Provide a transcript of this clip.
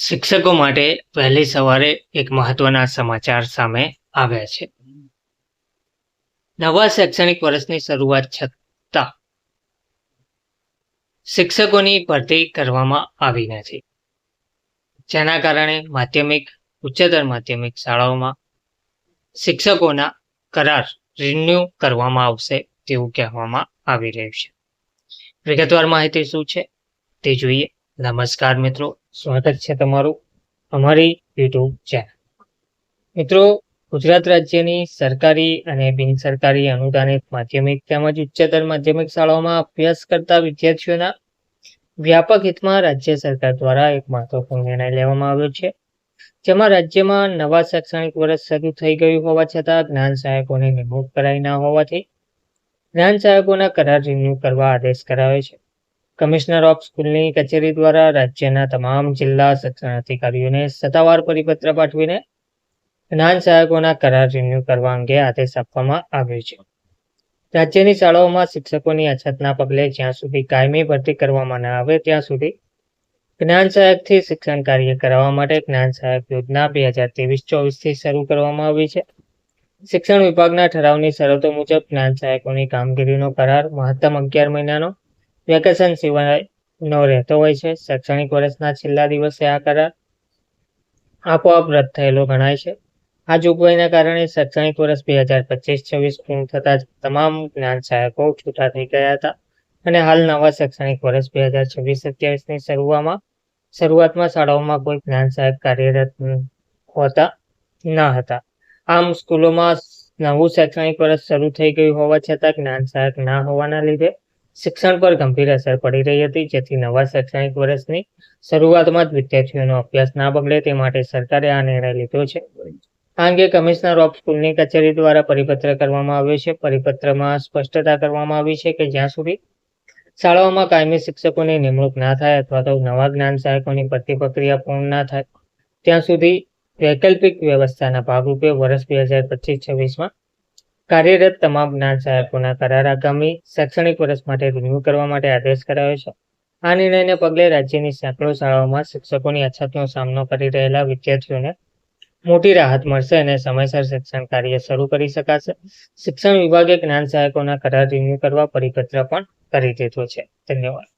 શિક્ષકો માટે વહેલી સવારે એક મહત્વના સમાચાર સામે આવ્યા છે. નવા શૈક્ષણિક વર્ષની શરૂઆત છતાં શિક્ષકોની ભરતી કરવામાં આવી નથી, જેના કારણે માધ્યમિક, ઉચ્ચતર માધ્યમિક શાળાઓમાં શિક્ષકોના કરાર રિન્યૂ કરવામાં આવશે તેવું કહેવામાં આવી રહ્યું છે. વિગતવાર માહિતી શું છે તે જોઈએ. નમસ્કાર મિત્રો, સ્વાગત છે તમારું અમારી યુટ્યુબ ચેનલ. મિત્રો, ગુજરાત રાજ્યની સરકારી અને બિનસરકારી અનુદાનિત માધ્યમિક તેમજ ઉચ્ચતર માધ્યમિક શાળાઓમાં અભ્યાસ કરતા વિદ્યાર્થીઓના વ્યાપક હિતમાં રાજ્ય સરકાર દ્વારા એક મહત્વપૂર્ણ નિર્ણય લેવામાં આવ્યો છે, જેમાં રાજ્યમાં નવા શૈક્ષણિક વર્ષ શરૂ થઈ ગયું હોવા છતાં જ્ઞાન સહાયકોની નિમણૂક કરાઈ ન હોવાથી જ્ઞાન સહાયકોના કરાર રિન્યૂ કરવા આદેશ કરાયો છે. કમિશનર ઓફ સ્કૂલની કચેરી દ્વારા રાજ્યના તમામ જિલ્લા શિક્ષણ અધિકારીઓને સત્તાવાર પરિપત્ર પાઠવીને જ્ઞાન સહાયકોના કરાર રિન્યૂ કરવા અંગે આદેશ આપવામાં આવ્યો છે. રાજ્યની શાળાઓમાં શિક્ષકોની અછતના પગલે જ્યાં સુધી કાયમી ભરતી કરવામાં ન આવે ત્યાં સુધી જ્ઞાન સહાયકથી શિક્ષણ કાર્ય કરાવવા માટે જ્ઞાન સહાયક યોજના 2023-24થી શરૂ કરવામાં આવી છે. શિક્ષણ વિભાગના ઠરાવની શરતો મુજબ જ્ઞાન સહાયકોની કામગીરીનો કરાર મહત્તમ 11 મહિનાનો વેકેશન સિવાયનો રહેતો હોય છે. શૈક્ષણિક વર્ષના છેલ્લા દિવસે આ કરાર આપોઆપ રદ થયેલો ગણાય છે. આ જોગવાઈના કારણે શૈક્ષણિક વર્ષ 2025-26 પૂર્ણ થતા જ તમામ જ્ઞાન સહાયકો છૂટા થઈ ગયા હતા અને હાલ નવા શૈક્ષણિક વર્ષ 2026-27ની શરૂઆતમાં શાળાઓમાં કોઈ જ્ઞાન સહાયક કાર્યરત હોતા ન હતા. આમ સ્કૂલોમાં નવું શૈક્ષણિક વર્ષ શરૂ થઈ ગયું હોવા છતાં જ્ઞાન સહાયક ના હોવાના લીધે શિક્ષણ પર ગંભીર અસર પડી રહી હતી, જેથી નવા શૈક્ષણિક વર્ષની શરૂઆતમાં જ વિદ્યાર્થીઓનો અભ્યાસ ના બગડે તે માટે સરકારે આ નિર્ણય લીધો છે. આ અંગે કમિશનર ઓફ સ્કૂલની કચેરી દ્વારા પરિપત્ર કરવામાં આવ્યો છે. પરિપત્રમાં સ્પષ્ટતા કરવામાં આવી છે કે જ્યાં સુધી શાળાઓમાં કાયમી શિક્ષકોની નિમણૂક ના થાય અથવા તો નવા જ્ઞાન સહાયકોની ભરતી પ્રક્રિયા પૂર્ણ ના થાય ત્યાં સુધી વૈકલ્પિક વ્યવસ્થાના ભાગરૂપે વર્ષ 2025-26માં કાર્યરત તમામ જ્ઞાન સહાયકોના કરાર આગામી શૈક્ષણિક વર્ષ માટે રિન્યૂ કરવા માટે આદેશ કરાયો છે. આ નિર્ણયને પગલે રાજ્યની સેંકડો શાળાઓમાં શિક્ષકોની અછતનો સામનો કરી રહેલા વિદ્યાર્થીઓને મોટી રાહત મળશે અને સમયસર શિક્ષણ કાર્ય શરૂ કરી શકાશે. શિક્ષણ વિભાગે જ્ઞાન સહાયકોના કરાર રિન્યૂ કરવા પરિપત્ર પણ કરી દીધો છે. ધન્યવાદ.